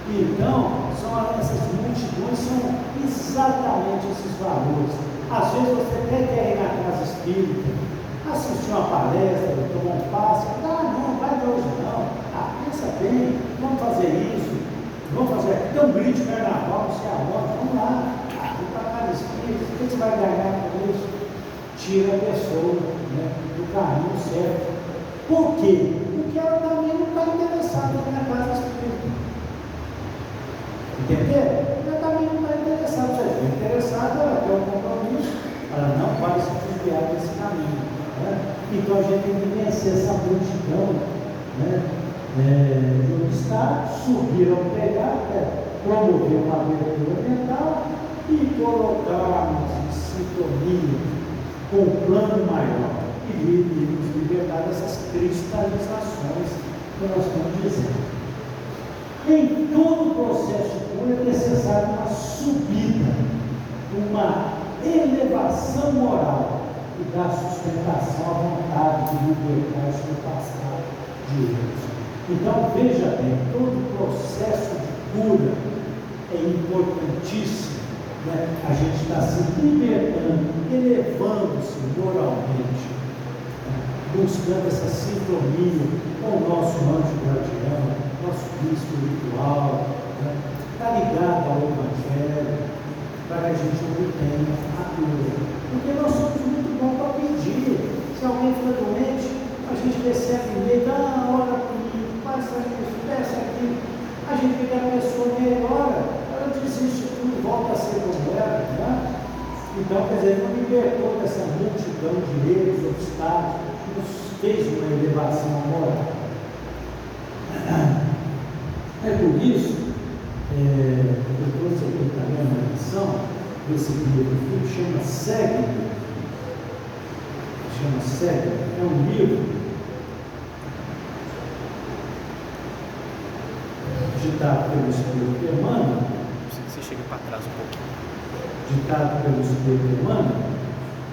Então, essas multidões são exatamente esses valores. Às vezes você até quer ir na casa espírita, assistir uma palestra, tomar um passe, não vai hoje não. Pensa bem, vamos fazer isso, vamos fazer aqui, tem um grito de carnaval, não sei aonde, vamos lá, vamos para a casa espírita, o que você vai ganhar com isso? Tira a pessoa, né, do caminho certo. Por quê? Porque ela também não está interessada na casa espírita. Entendeu? Ela também não está interessada. Se ela estiver interessada, ela tem um compromisso, ela não vai se desviar desse caminho. Né? Então a gente tem que vencer essa multidão, né, de obstáculos, subir ao telhado, promover uma abertura mental e colocarmos em sintonia com o plano maior e nos libertar dessas cristalizações que nós estamos dizendo. Em todo o processo de cura é necessário uma subida, uma elevação moral que dá sustentação à vontade de libertar-se do passado de erros. Então, veja bem, todo o processo de cura é importantíssimo, né? A gente está se libertando, elevando-se moralmente, né? Buscando essa sintonia com o nosso anjo guardião, nosso guia espiritual, né? Está ligado ao Evangelho, para que a gente obtenha a cura. Porque nós somos muito bons para pedir. Se alguém fica doente, a gente recebe e-mail, ora comigo, faça isso, peça aquilo. A gente vê que a pessoa melhora, ela desiste de tudo, volta a ser como era. Né? Então, quer dizer, não libertou dessa multidão de erros, obstáculos, nos fez uma elevação moral. É por isso, eu trouxe aqui também uma lição desse livro que chama Segue. É um livro ditado pelo Espírito Emmanuel. Você chega para trás um pouquinho. Ditado pelo Espírito Emmanuel.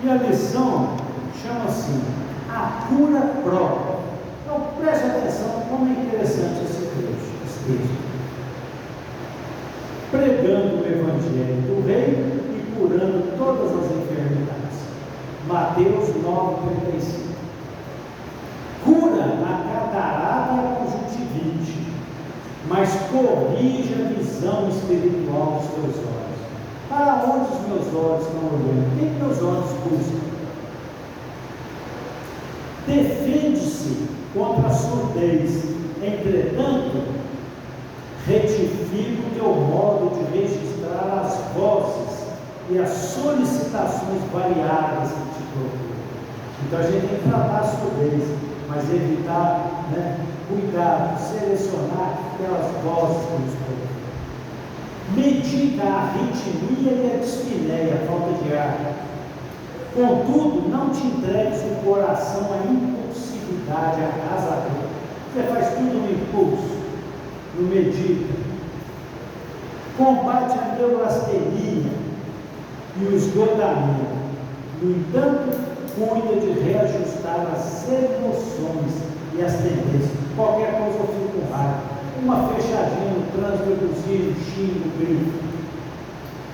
E a lição chama assim: a cura própria. Então preste atenção como é interessante esse texto. Pregando o Evangelho do Reino e curando todas as enfermidades. Mateus 9,35. Cura a catarata e a conjuntivite, mas corrige a visão espiritual dos teus olhos. Para onde os meus olhos estão olhando? O que meus olhos buscam? defende-se contra a surdez. Entretanto, retifica o teu modo de registrar as vozes e as solicitações variadas que te procuram. Então a gente tem que tratar a surdez, mas evitar, cuidar, selecionar aquelas vozes que nos procuram. Medica a arritmia e a dispneia, a falta de ar. Contudo, não te entregues o coração à impulsividade, à casadura. Você faz tudo no impulso, no medita. Combate a neurastenia e o esgotamento. No entanto, cuida de reajustar as emoções e as tendências. Qualquer coisa eu fico com raiva. Uma fechadinha no trânsito, eu buzino, xingo, grito.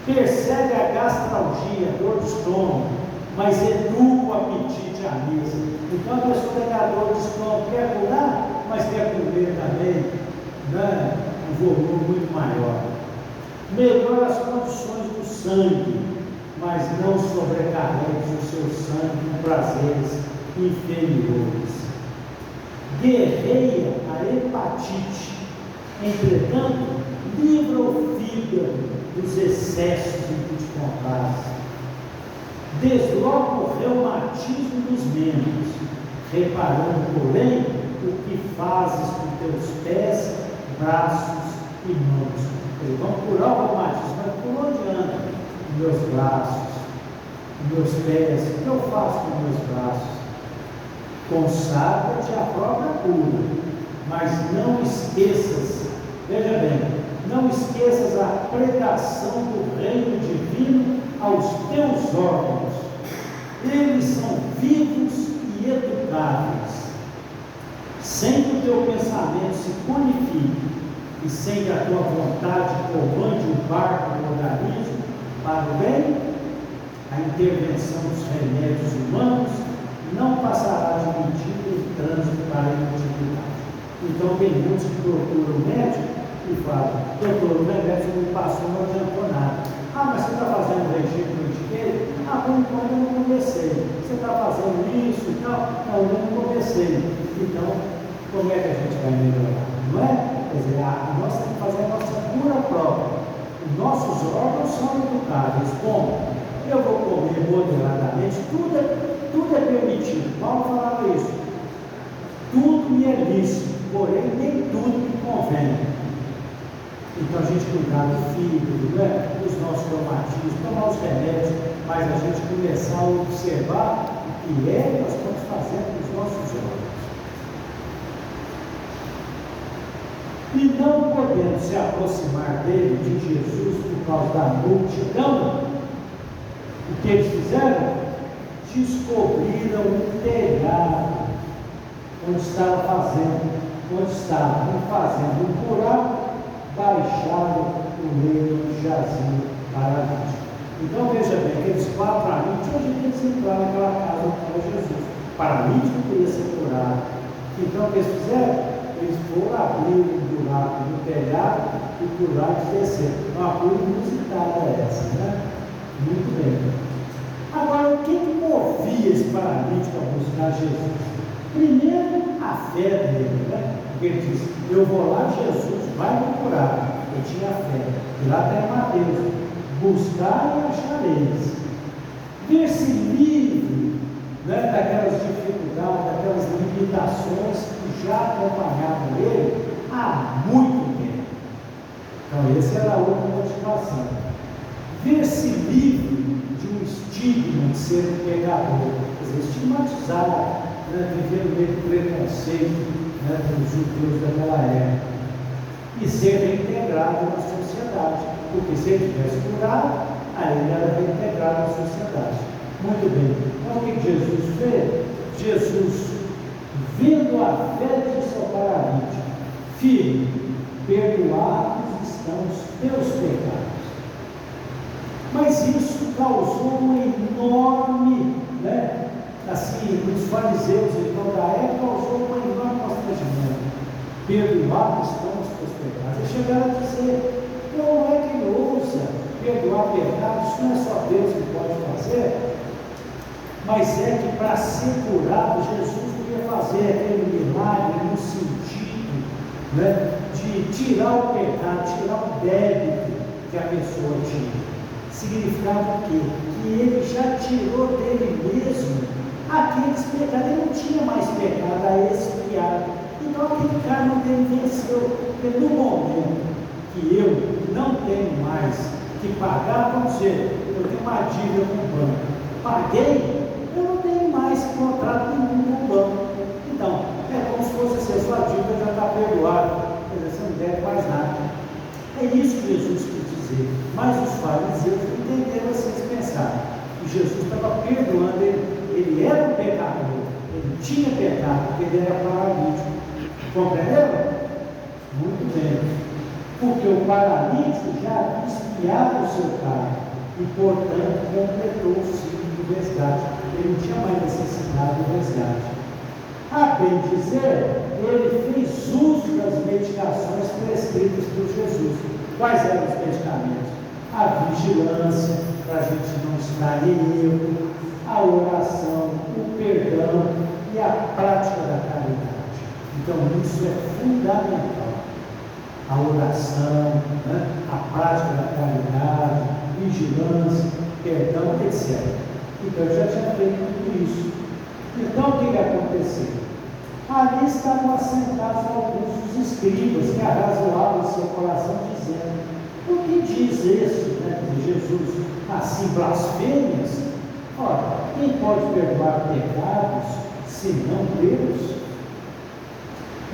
Percebe a gastralgia, dor de estômago, mas educa o apetite à mesa. Então a pessoa tem a dor de estômago, quer curar, mas quer comer também, um volume muito maior. Melhora as condições do sangue, mas não sobrecarregue o seu sangue com prazeres inferiores. Guerreia a hepatite. Entretanto, livra o fígado dos excessos em que te compraz. Desloca o reumatismo dos membros, reparando, porém, o que fazes com teus pés, braços e mãos. Eles vão curar o reumatismo, mas por onde anda? Meus braços, meus pés, o que eu faço com meus braços? Consagra-te a própria cura. Mas não esqueças, veja bem, não esqueças a pregação do reino divino aos teus órgãos. Eles são vivos e educáveis. Sem que o teu pensamento se purifique e sem que a tua vontade comande o barco do organismo para o bem, a intervenção dos remédios humanos não passará de medida em trânsito para a inutilidade. Então tem muitos que procuram o médico e falam: doutor, o remédio que me passou não adiantou nada. Ah, mas você está fazendo regime no inteiro? Ah, por enquanto eu não comecei. Você está fazendo isso e tal? Não, eu não comecei. Então, como é que a gente vai melhorar? Não é? Quer dizer, nós temos que fazer a nossa cura própria. Os nossos órgãos são educáveis. Como? Eu vou comer moderadamente, tudo é permitido. Paulo falava isso. Tudo me é lícito, porém nem tudo me convém. Então a gente cuidar do fígado, dos nossos reumatismos, tomar os remédios, mas a gente começar a observar o que é que nós estamos fazendo com os nossos órgãos. E não podendo se aproximar dele, de Jesus, por causa da multidão, o que eles fizeram? Descobriram o telhado onde estavam fazendo um buraco, baixaram o leito onde jazia paralítico. Então veja bem, aqueles 4 amigos, hoje eles entraram naquela casa onde estava Jesus. O paralítico queria ser curado. Então o que eles fizeram? Eles foram abrir um buraco no telhado e por lá descer. Uma coisa inusitada essa, né? Muito bem. Agora, o que movia esse paralítico a buscar Jesus? Primeiro, a fé dele, né? Porque ele disse: eu vou lá, Jesus vai me curar. Ele tinha fé. E lá está Mateus: buscar e achareis. Ver-se livre, né, daquelas dificuldades, daquelas limitações que já acompanhavam ele há muito tempo. Então, essa era a outra motivação. Ver-se livre de um estigma de ser um pecador, quer dizer, estigmatizado, viver no meio do preconceito dos judeus daquela época, e ser reintegrado na sociedade, porque se ele tivesse curado, aí ele era reintegrado na sociedade. Muito bem, então o que Jesus fez? Jesus, vendo a fé de seu paralítico: filho, perdoados estão os teus pecados. Mas isso causou uma enorme, assim, os fariseus então da época, causou uma enorme constrangimento. Perdoados estão os teus pecados. Eles chegaram a dizer: como é que ele ousa perdoar pecados? Isso não é só Deus que pode fazer. Mas é que para ser curado, Jesus podia fazer aquele milagre no sentido, né, de tirar o pecado, tirar o débito que a pessoa tinha. Significava o quê? Que ele já tirou dele mesmo aqueles pecados, ele não tinha mais pecado a expiar. Então aquele cara não dele venceu, porque no momento que eu não tenho mais que pagar, vamos dizer, eu tenho uma dívida com o banco, paguei, eu não tenho mais contrato nenhum com o banco. Então, é como se fosse assim, a sua dívida já está perdoada, quer dizer, você não deve mais nada. É isso que Jesus quis dizer. Mas os fariseus não entenderam assim, eles pensaram que Jesus estava perdoando ele era um pecador, ele tinha pecado, porque ele era paralítico. Compreenderam? Muito bem. Porque o paralítico já havia expiado o seu pecado e, portanto, completou o ciclo do resgate. Ele não tinha mais necessidade do resgate. A bem dizer, ele fez uso das medicações prescritas por Jesus. Quais eram os medicamentos? A vigilância, para a gente não estar em erro, a oração, o perdão e a prática da caridade. Então, isso é fundamental. A oração, né? A prática da caridade, vigilância, perdão, etc. Então, eu já tinha feito tudo isso. Então, o que aconteceu? Ali estavam assentados alguns dos escribas que arrazoavam em seu coração, dizendo: o que diz isso, né, de Jesus? Assim, blasfêmias? Ora, quem pode perdoar pecados, senão Deus?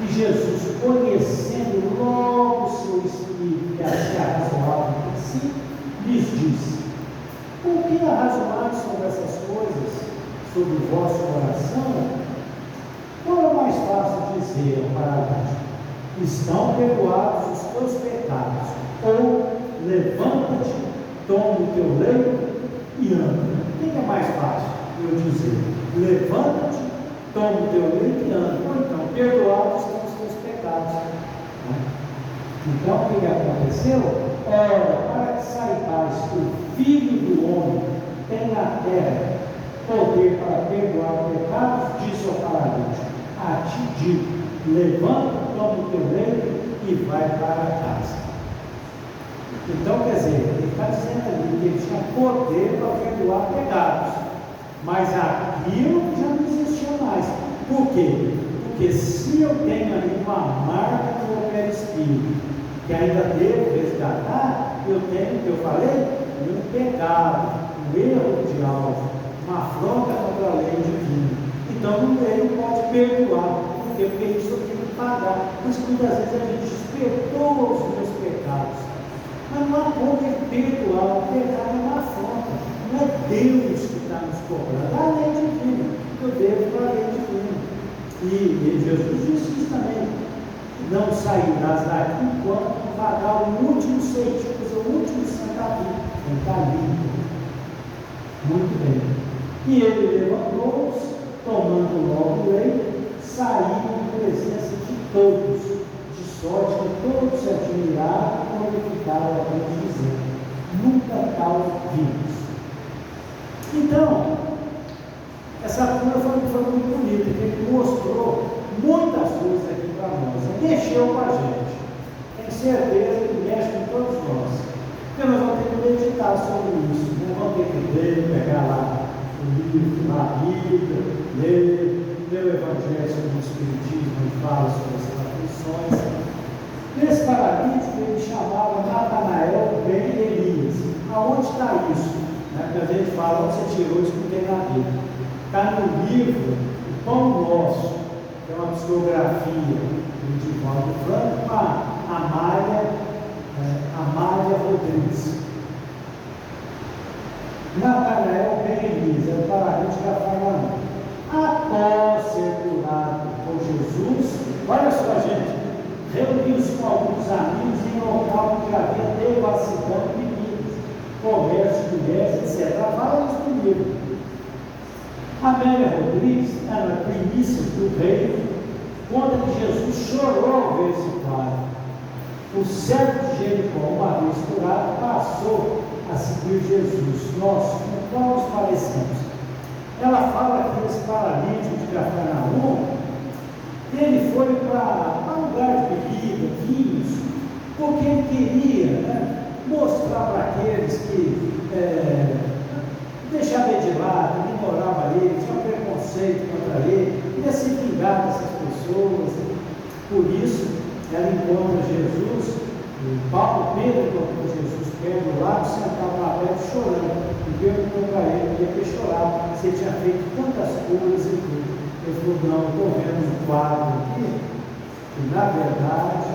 E Jesus, conhecendo logo o seu espírito, que se arrazoavam entre si, lhes disse: por que arrazoais sobre essas coisas, sobre o vosso coração? Qual é mais fácil dizer ao paralítico: estão perdoados os teus pecados, ou levanta-te, toma o teu leito e anda? O que é mais fácil eu dizer? Levanta-te, toma o teu leito e anda. Ou então, perdoados são os teus pecados. Então, o que aconteceu? Ora, para que saibais que o Filho do Homem tem na terra poder para perdoar pecados, disse ao paralítico: a ti digo, levanta, toma o teu leito e vai para casa. Então, quer dizer, ele está dizendo ali que ele tinha poder para perdoar pecados, mas aquilo já não existia mais. Por quê? Porque se eu tenho ali uma marca do meu perispírito, que ainda devo resgatar, eu tenho, que eu falei, um pecado, um erro de alvo, uma afronta contra a lei divina. Então, ele não pode perdoar, porque isso eu tenho que pagar. Por isso, muitas vezes a gente perdoa os meus pecados. Mas não há como perdoar, o pecado é uma afronta. Não é Deus que está nos cobrando, é a lei divina. Eu devo para a lei divina. E Jesus disse isso também: não sairás daqui enquanto não pagar o último centavo, o último centavo. Está limpo. Muito bem. E ele levantou-se, tomando logo o leito, saiu em presença de todos, de sorte que todos se admiraram quando ficaram apenas dizendo: nunca tal vimos. Então, essa cura foi muito bonita, porque ele mostrou muitas coisas aqui para nós, mexeu com a gente. Tenho certeza que mexe com todos nós, porque nós vamos ter que meditar sobre isso, né? Vamos ter que ler, pegar lá o livro, a Bíblia, ler o Evangelho sobre o Espiritismo e fala sobre as aflições. Nesse paralítico ele chamava Natanael ben Elias. Aonde está isso? Porque a gente fala: onde você tirou isso, não tem na Bíblia. Está no livro O Pão Nosso, que é uma psicografia do Divaldo Franco, com a Amália Rodrigues. Natanael ben Elias é o paralítico da Cafarnaum. Após ser curado por Jesus, olha só, gente, reuniu-se com alguns amigos em um local onde havia devassidão de bebidas, comércio de mulheres, etc. Vários do livro. Amélia Rodrigues, na primícia do reino, conta que Jesus chorou ao ver esse quadro. O cego de Jericó, uma vez curado, passou a seguir Jesus. Nós, com qual nos parecemos? Ela fala que esse paralítico de Cafarnaum Ele foi para lugar de bebida, vinhos, porque ele queria, né, mostrar para aqueles que deixavam ele de lado, ignoravam ele, tinham preconceito contra ele, queria se vingar dessas pessoas. Por isso, ela encontra Jesus, Pedro encontrou Jesus perto do lado, sentado lá perto chorando, e perguntou para ele por que chorava, você tinha feito tantas coisas e tudo. Ele falou, não, estou vendo um quadro aqui, que na verdade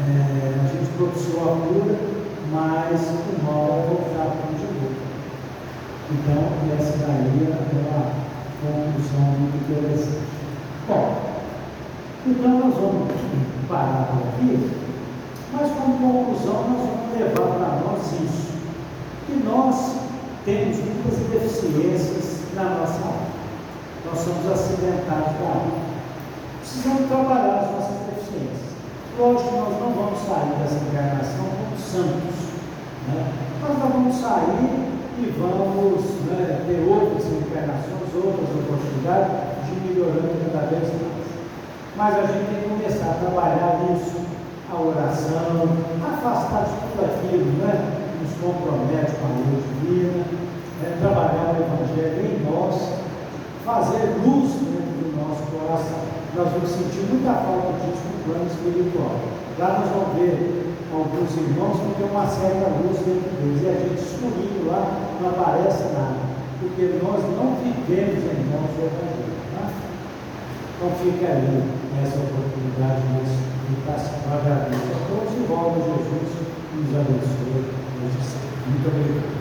a gente propiciou a cura, mas o mal vai voltar para onde eu. Então, essa daí é uma conclusão muito interessante. Bom, então nós vamos parar por aqui, mas como conclusão nós vamos levar para nós isso, que nós temos muitas deficiências na nossa alma. Nós somos acidentados da alma. Precisamos trabalhar as nossas deficiências. Lógico que nós não vamos sair dessa encarnação como santos, né? Mas nós vamos sair e vamos, né, ter outras encarnações, outras oportunidades de melhorando cada vez mais. Mas a gente tem que começar a trabalhar nisso, a oração, afastar de tudo aquilo, né, que nos compromete com a luz divina, trabalhar o Evangelho em nós, fazer luz dentro do nosso coração. Nós vamos sentir muita falta disso no plano espiritual. Lá nós vamos ver alguns irmãos que têm uma certa luz dentro deles, e a gente escolhido lá não aparece nada, porque nós não vivemos em nós o Evangelho. Tá? Então fica aí essa oportunidade de participar da vida. Todos e rogo Jesus nos abençoe. Muito obrigado.